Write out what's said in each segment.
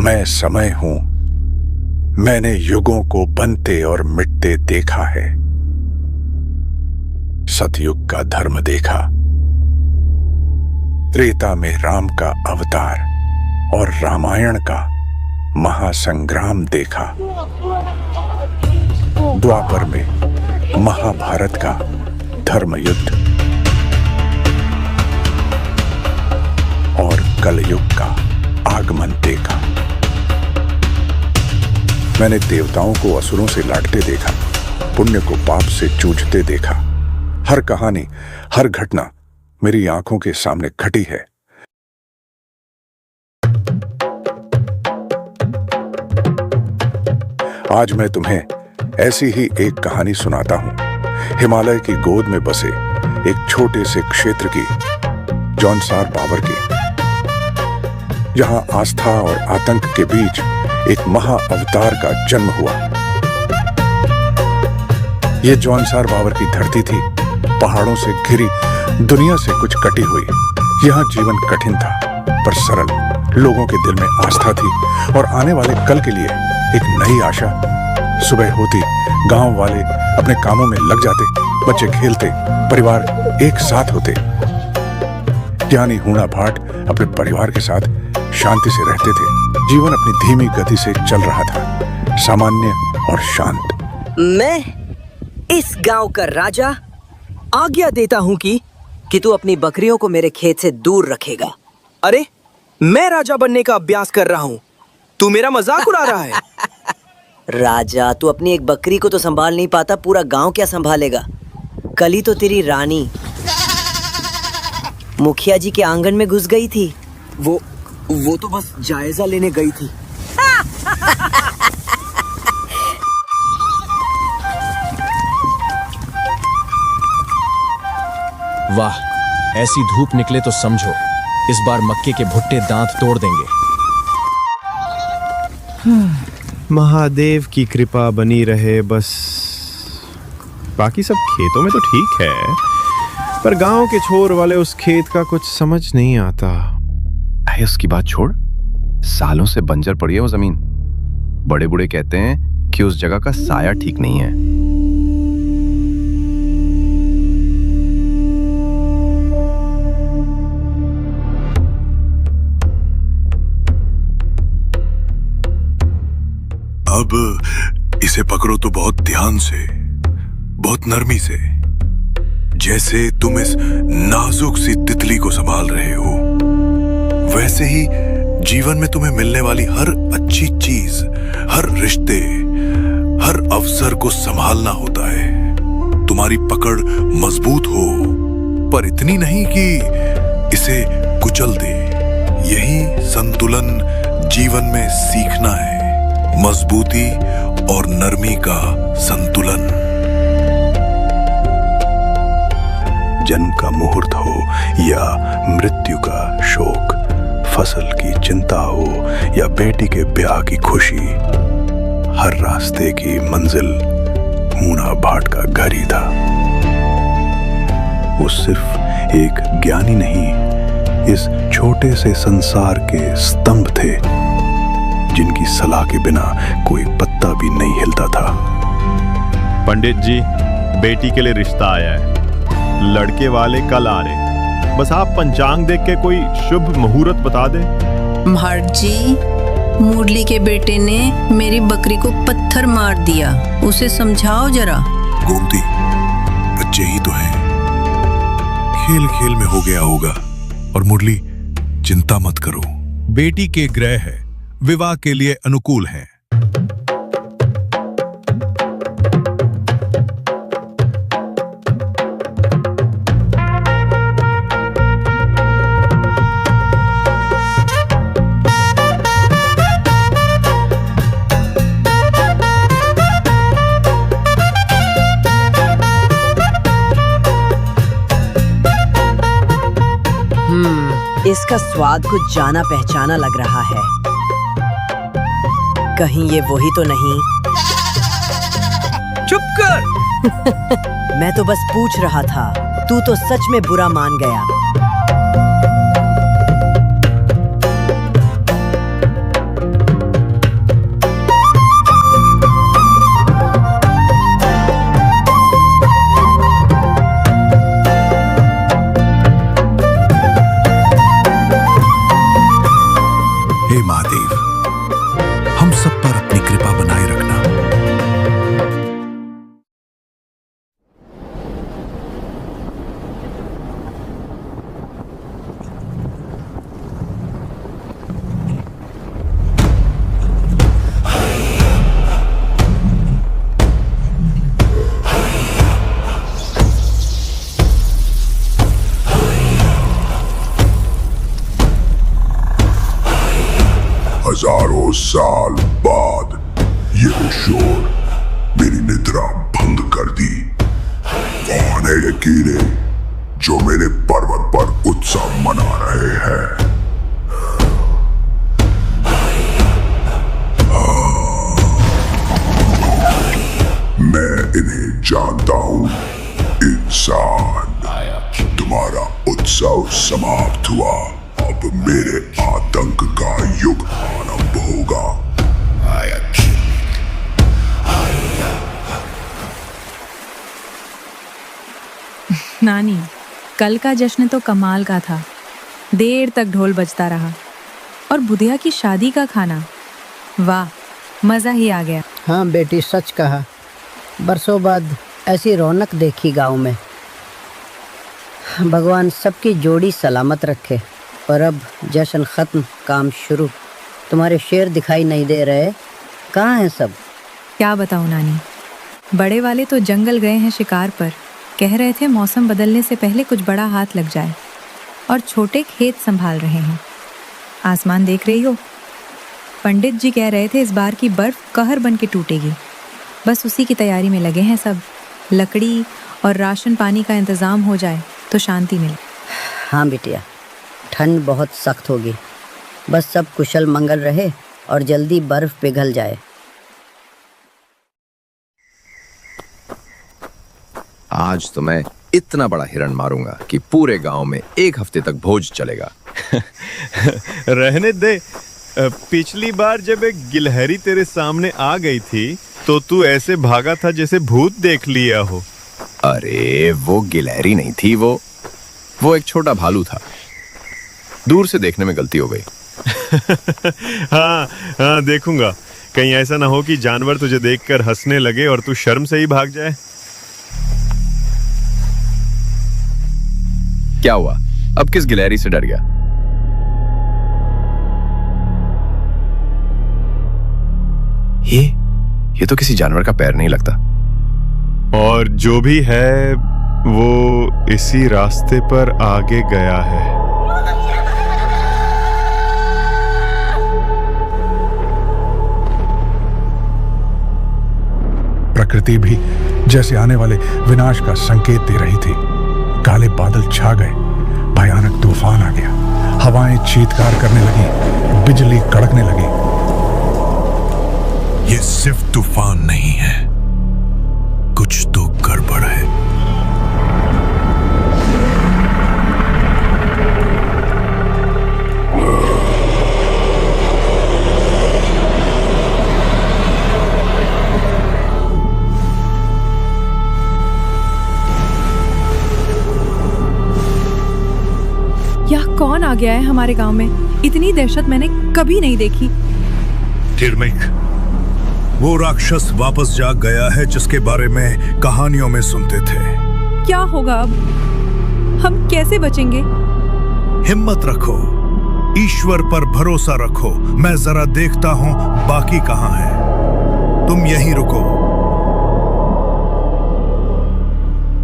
मैं समय हूं। मैंने युगों को बनते और मिटते देखा है। सतयुग का धर्म देखा, त्रेता में राम का अवतार और रामायण का महासंग्राम देखा। द्वापर में महाभारत का धर्म युद्ध और कलयुग का आगमन देखा। मैंने देवताओं को असुरों से लड़ते देखा, पुण्य को पाप से जूझते देखा। हर कहानी, हर घटना मेरी आंखों के सामने घटी है। आज मैं तुम्हें ऐसी ही एक कहानी सुनाता हूं। हिमालय की गोद में बसे एक छोटे से क्षेत्र की, जौनसार बावर की, जहां आस्था और आतंक के बीच एक महा अवतार का जन्म हुआ। यह जौनसार बावर की धरती थी, पहाड़ों से घिरी, दुनिया से कुछ कटी हुई। यहां जीवन कठिन था पर सरल। लोगों के दिल में आस्था थी और आने वाले कल के लिए एक नई आशा। सुबह होती गांव वाले अपने कामों में लग जाते, बच्चे खेलते, परिवार एक साथ होते। ज्ञानी हूणा भाट अपने परिवार के साथ शांति से रहते थे। जीवन अपनी धीमी गति से चल रहा था, सामान्य और शांत। मैं इस गांव का राजा आज्ञा देता हूं कि तू अपनी बकरियों को मेरे खेत से दूर रखेगा। अरे, मैं राजा बनने का अभ्यास कर रहा हूं, तू मेरा मजाक उड़ा रहा है। राजा, तू अपनी एक बकरी को तो संभाल नहीं पाता, पूरा गांव क्या संभालेगा? कल ही तो तेरी रानी मुखिया जी के आंगन में घुस गई थी। वो तो बस जायजा लेने गई थी। वाह, ऐसी धूप निकले तो समझो इस बार मक्के के भुट्टे दांत तोड़ देंगे। महादेव की कृपा बनी रहे बस। बाकी सब खेतों में तो ठीक है, पर गांव के छोर वाले उस खेत का कुछ समझ नहीं आता है। उसकी बात छोड़, सालों से बंजर पड़ी है वो जमीन। बड़े बूढ़े कहते हैं कि उस जगह का साया ठीक नहीं है। अब इसे पकड़ो तो बहुत ध्यान से, बहुत नरमी से, जैसे तुम इस नाजुक सी तितली को संभाल रहे हो। वैसे ही जीवन में तुम्हें मिलने वाली हर अच्छी चीज, हर रिश्ते, हर अवसर को संभालना होता है। तुम्हारी पकड़ मजबूत हो, पर इतनी नहीं कि इसे कुचल दे। यही संतुलन जीवन में सीखना है, मजबूती और नरमी का संतुलन। जन्म का मुहूर्त हो या मृत्यु का शोक, फसल की चिंता हो या बेटी के ब्याह की खुशी, हर रास्ते की मंजिल हूणा भाट का घर ही था। वो सिर्फ एक ज्ञानी नहीं, इस छोटे से संसार के स्तंभ थे, जिनकी सलाह के बिना कोई पत्ता भी नहीं हिलता था। पंडित जी, बेटी के लिए रिश्ता आया है। लड़के वाले कल आ रहे, बस आप पंचांग देख के कोई शुभ मुहूर्त बता दें। भाट जी, मुरली के बेटे ने मेरी बकरी को पत्थर मार दिया, उसे समझाओ जरा। गोमती, बच्चे ही तो हैं, खेल खेल में हो गया होगा। और मुरली, चिंता मत करो, बेटी के ग्रह है, विवाह के लिए अनुकूल है। इसका स्वाद कुछ जाना पहचाना लग रहा है। कहीं ये वही तो नहीं? चुप कर। मैं तो बस पूछ रहा था, तू तो सच में बुरा मान गया। हे महादेव, हम सब पर अपनी कृपा बनाए रखना। हजारों साल बाद ये शोर मेरी निद्रा भंग कर दी। कौन है ये कीड़े जो मेरे पर्वत पर उत्सव मना रहे हैं? मैं इन्हें जानता हूं। इंसान, तुम्हारा उत्सव समाप्त हुआ। अब मेरे आतंक का युग आरंभ होगा। नानी, कल का जश्न तो कमाल का था। देर तक ढोल बजता रहा और बुधिया की शादी का खाना, वाह, मजा ही आ गया। हाँ बेटी, सच कहा। बरसों बाद ऐसी रौनक देखी गांव में। भगवान सबकी जोड़ी सलामत रखे। और अब जश्न खत्म, काम शुरू। तुम्हारे शेर दिखाई नहीं दे रहे, कहाँ हैं सब? क्या बताऊँ नानी, बड़े वाले तो जंगल गए हैं शिकार पर। कह रहे थे मौसम बदलने से पहले कुछ बड़ा हाथ लग जाए। और छोटे खेत संभाल रहे हैं। आसमान देख रही हो? पंडित जी कह रहे थे इस बार की बर्फ कहर बन के टूटेगी। बस उसी की तैयारी में लगे हैं सब। लकड़ी और राशन पानी का इंतज़ाम हो जाए तो शांति मिले। हाँ बिटिया, ठंड बहुत सख्त होगी। बस सब कुशल मंगल रहे और जल्दी बर्फ पिघल जाए। आज तो मैं इतना बड़ा हिरण मारूंगा कि पूरे गांव में 1 हफ्ते तक भोज चलेगा। रहने दे। पिछली बार जब एक गिलहरी तेरे सामने आ गई थी तो तू ऐसे भागा था जैसे भूत देख लिया हो। अरे वो गिलहरी नहीं थी, वो एक छोटा भालू था। दूर से देखने में गलती हो गई। हाँ, देखूंगा। कहीं ऐसा ना हो कि जानवर तुझे देखकर हंसने लगे और तू शर्म से ही भाग जाए। क्या हुआ? अब किस गिलहरी से डर गया? ये तो किसी जानवर का पैर नहीं लगता। और जो भी है वो इसी रास्ते पर आगे गया है। प्रकृति भी जैसे आने वाले विनाश का संकेत दे रही थी। काले बादल छा गए, भयानक तूफान आ गया, हवाएं चीत्कार करने लगी, बिजली कड़कने लगी। ये सिर्फ तूफान नहीं है, कुछ तो गड़बड़ है। यह कौन आ गया है हमारे गांव में? इतनी दहशत मैंने कभी नहीं देखी। तिर्मिक, वो राक्षस वापस जाग गया है जिसके बारे में कहानियों में सुनते थे। क्या होगा अब? हम कैसे बचेंगे? हिम्मत रखो, ईश्वर पर भरोसा रखो। मैं जरा देखता हूं बाकी कहां है। तुम यहीं रुको।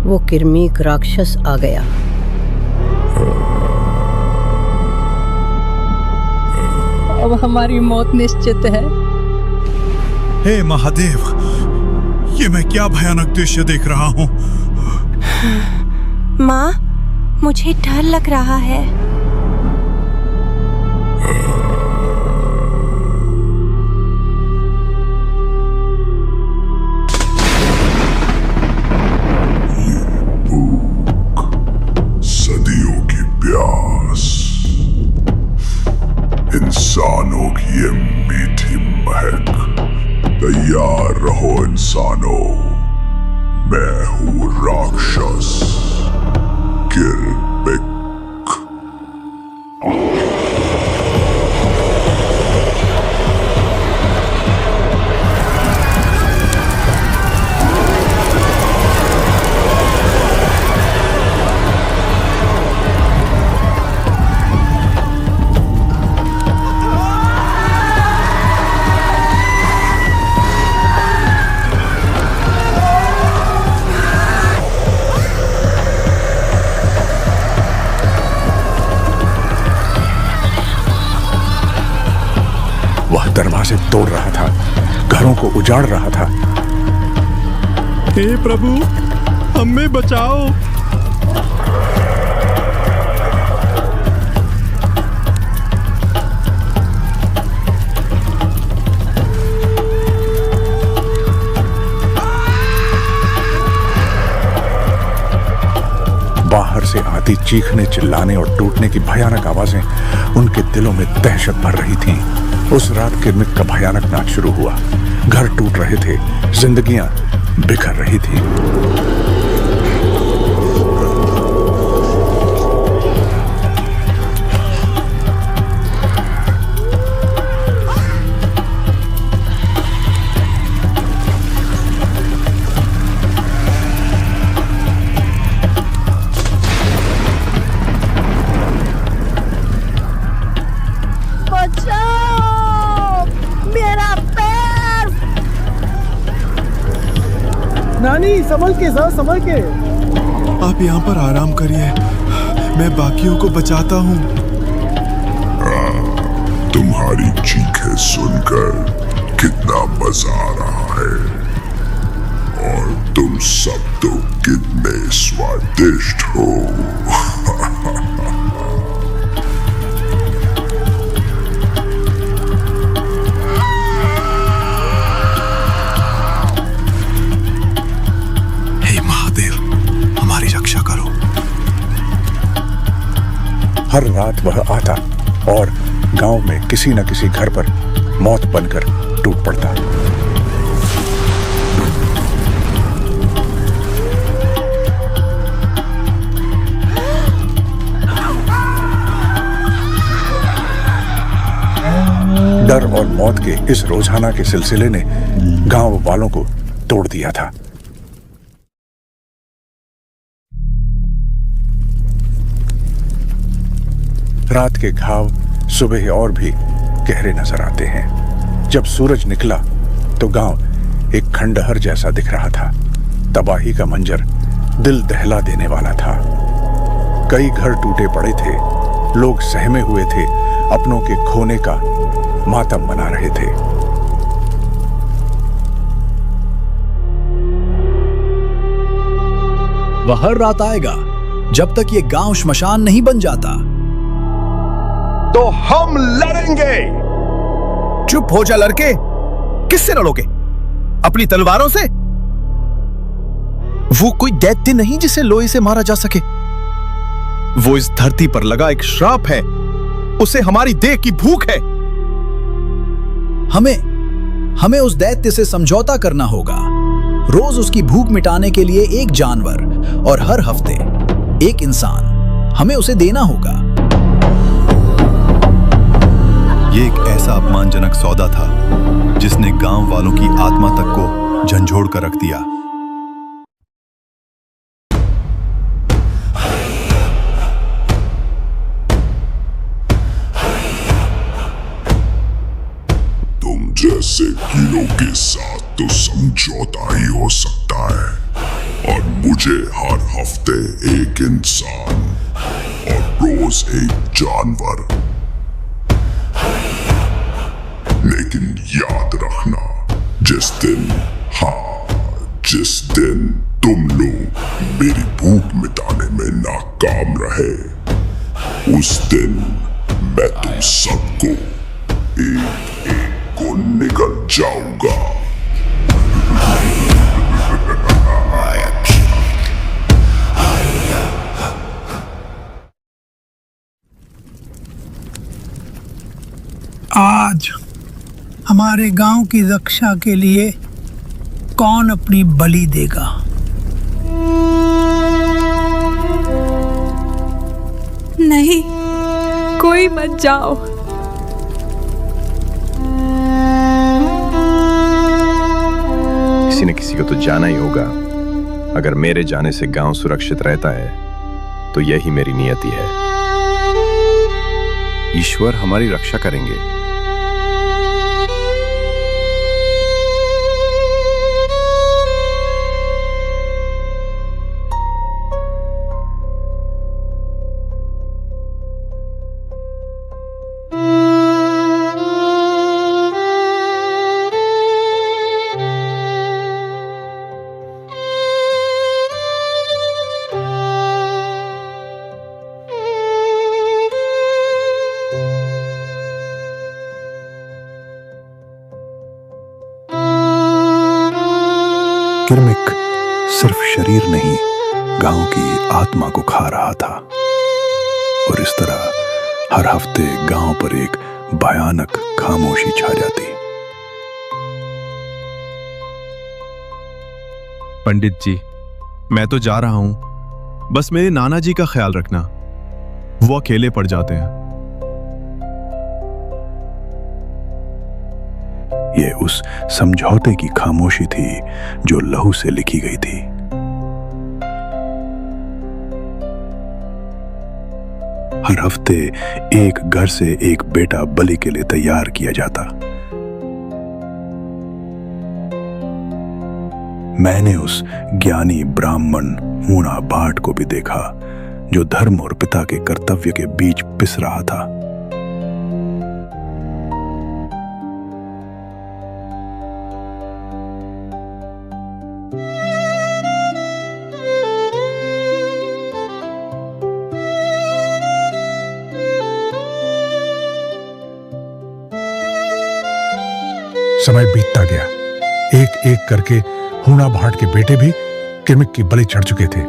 वो किर्मीक राक्षस आ गया। अब हमारी मौत निश्चित है। हे महादेव, ये मैं क्या भयानक दृश्य देख रहा हूँ। माँ, मुझे डर लग रहा है। सदियों की प्यास, इंसानों की ये मीठी महक। तैयार रहो इंसानों, मैं हूँ राक्षस किर्मिक। वह दरवाजे तोड़ रहा था, घरों को उजाड़ रहा था। हे प्रभु, हमें बचाओ। बाहर से आती चीखने, चिल्लाने और टूटने की भयानक आवाजें उनके दिलों में दहशत भर रही थीं। उस रात किरमिट का भयानक नाच शुरू हुआ। घर टूट रहे थे, जिंदगियां बिखर रही थी। नानी, संभल के साथ, संभल के। आप यहाँ पर आराम करिए, मैं बाकियों को बचाता हूँ। तुम्हारी चीखें सुनकर कितना मजा आ रहा है, और तुम सब तो कितने स्वादिष्ट हो। हर रात वह आता और गांव में किसी न किसी घर पर मौत बनकर टूट पड़ता। डर और मौत के इस रोजाना के सिलसिले ने गांव वालों को तोड़ दिया था। रात के घाव सुबह और भी गहरे नजर आते हैं। जब सूरज निकला तो गांव एक खंडहर जैसा दिख रहा था। तबाही का मंजर दिल दहला देने वाला था। कई घर टूटे पड़े थे, लोग सहमे हुए थे, अपनों के खोने का मातम मना रहे थे। वह हर रात आएगा जब तक ये गांव श्मशान नहीं बन जाता। तो हम लड़ेंगे। चुप हो जा लड़के, किससे लड़ोगे? अपनी तलवारों से? वो कोई दैत्य नहीं जिसे लोहे से मारा जा सके। वो इस धरती पर लगा एक श्राप है। उसे हमारी देह की भूख है। हमें उस दैत्य से समझौता करना होगा। रोज उसकी भूख मिटाने के लिए एक जानवर और हर हफ्ते एक इंसान हमें उसे देना होगा। ये एक ऐसा अपमानजनक सौदा था जिसने गांव वालों की आत्मा तक को झंझोड़ कर रख दिया। तुम जैसे कीड़ों के साथ तो समझौता ही हो सकता है, और मुझे हर हफ्ते एक इंसान और रोज एक जानवर। लेकिन याद रखना, जिस दिन तुम लोग मेरी भूख मिटाने में नाकाम रहे, उस दिन मैं तुम सबको एक एक को निगल जाऊंगा। आज हमारे गांव की रक्षा के लिए कौन अपनी बलि देगा? नहीं, कोई मत जाओ। किसी न किसी को तो जाना ही होगा। अगर मेरे जाने से गांव सुरक्षित रहता है तो यही मेरी नियति है। ईश्वर हमारी रक्षा करेंगे। किरमिक सिर्फ शरीर नहीं, गांव की आत्मा को खा रहा था। और इस तरह हर हफ्ते गांव पर एक भयानक खामोशी छा जाती। पंडित जी, मैं तो जा रहा हूं, बस मेरे नाना जी का ख्याल रखना, वो अकेले पड़ जाते हैं। ये उस समझौते की खामोशी थी जो लहू से लिखी गई थी। हर हफ्ते एक घर से एक बेटा बलि के लिए तैयार किया जाता। मैंने उस ज्ञानी ब्राह्मण हूणा भाट को भी देखा, जो धर्म और पिता के कर्तव्य के बीच पिस रहा था। समय बीतता गया। एक एक करके हूणा भाट के बेटे भी किरमिक की बलि चढ़ चुके थे।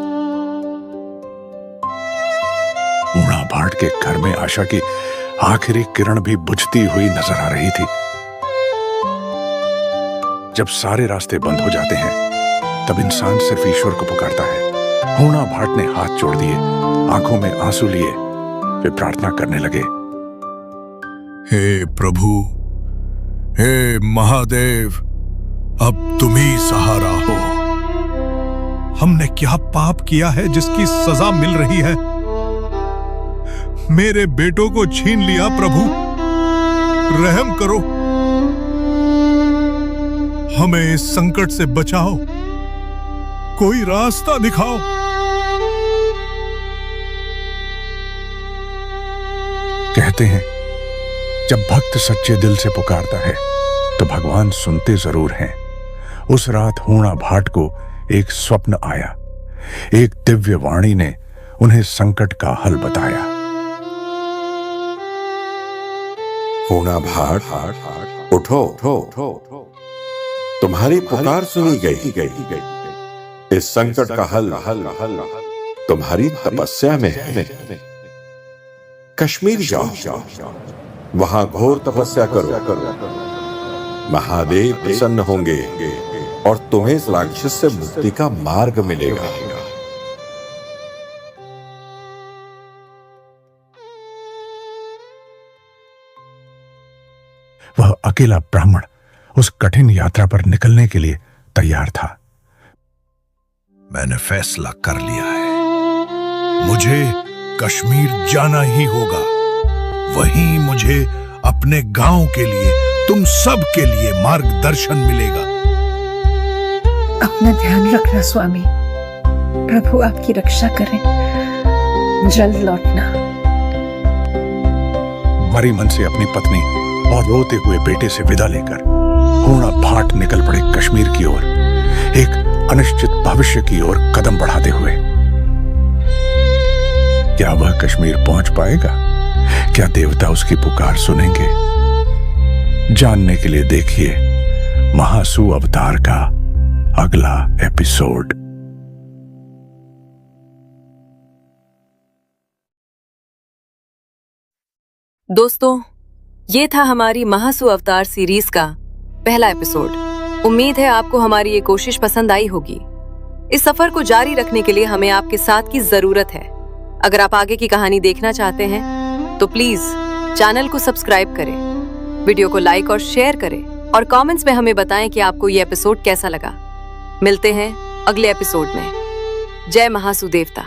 हूणा भाट के घर में आशा की आखिरी किरण भी बुझती हुई नजर आ रही थी। जब सारे रास्ते बंद हो जाते हैं, तब इंसान सिर्फ ईश्वर को पुकारता है। हूणा भाट ने हाथ जोड़ दिए, आंखों में आंसू लिए, वे प्रार्थना करने लगे। हे प्रभु, हे महादेव, अब तुम ही सहारा हो। हमने क्या पाप किया है जिसकी सजा मिल रही है? मेरे बेटों को छीन लिया प्रभु, रहम करो, हमें इस संकट से बचाओ, कोई रास्ता दिखाओ। कहते हैं जब भक्त सच्चे दिल से पुकारता है तो भगवान सुनते जरूर हैं। उस रात हूणा भाट को एक स्वप्न आया। एक दिव्य वाणी ने उन्हें संकट का हल बताया। हूणा भाट, उठो, तुम्हारी पुकार सुनी गई। इस संकट का हल तुम्हारी तपस्या में है। कश्मीर जाओ, वहां घोर तपस्या करो, महादेव प्रसन्न होंगे और तुम्हें इस राक्षस से मुक्ति का मार्ग मिलेगा। वह अकेला ब्राह्मण उस कठिन यात्रा पर निकलने के लिए तैयार था। मैंने फैसला कर लिया है, मुझे कश्मीर जाना ही होगा। वहीं मुझे अपने गांव के लिए, तुम सब के लिए मार्गदर्शन मिलेगा। अपना ध्यान रखना स्वामी, प्रभु आपकी रक्षा करें, जल्द लौटना। मरी मन से अपनी पत्नी और रोते हुए बेटे से विदा लेकर हूणा भाट निकल पड़े कश्मीर की ओर, एक अनिश्चित भविष्य की ओर कदम बढ़ाते हुए। क्या वह कश्मीर पहुंच पाएगा? क्या देवता उसकी पुकार सुनेंगे? जानने के लिए देखिए महासु अवतार का अगला एपिसोड। दोस्तों, ये था हमारी महासु अवतार सीरीज का पहला एपिसोड। उम्मीद है आपको हमारी ये कोशिश पसंद आई होगी। इस सफर को जारी रखने के लिए हमें आपके साथ की जरूरत है। अगर आप आगे की कहानी देखना चाहते हैं तो प्लीज चैनल को सब्सक्राइब करें, वीडियो को लाइक और शेयर करें और कमेंट्स में हमें बताएं कि आपको ये एपिसोड कैसा लगा। मिलते हैं अगले एपिसोड में। जय महासु देवता।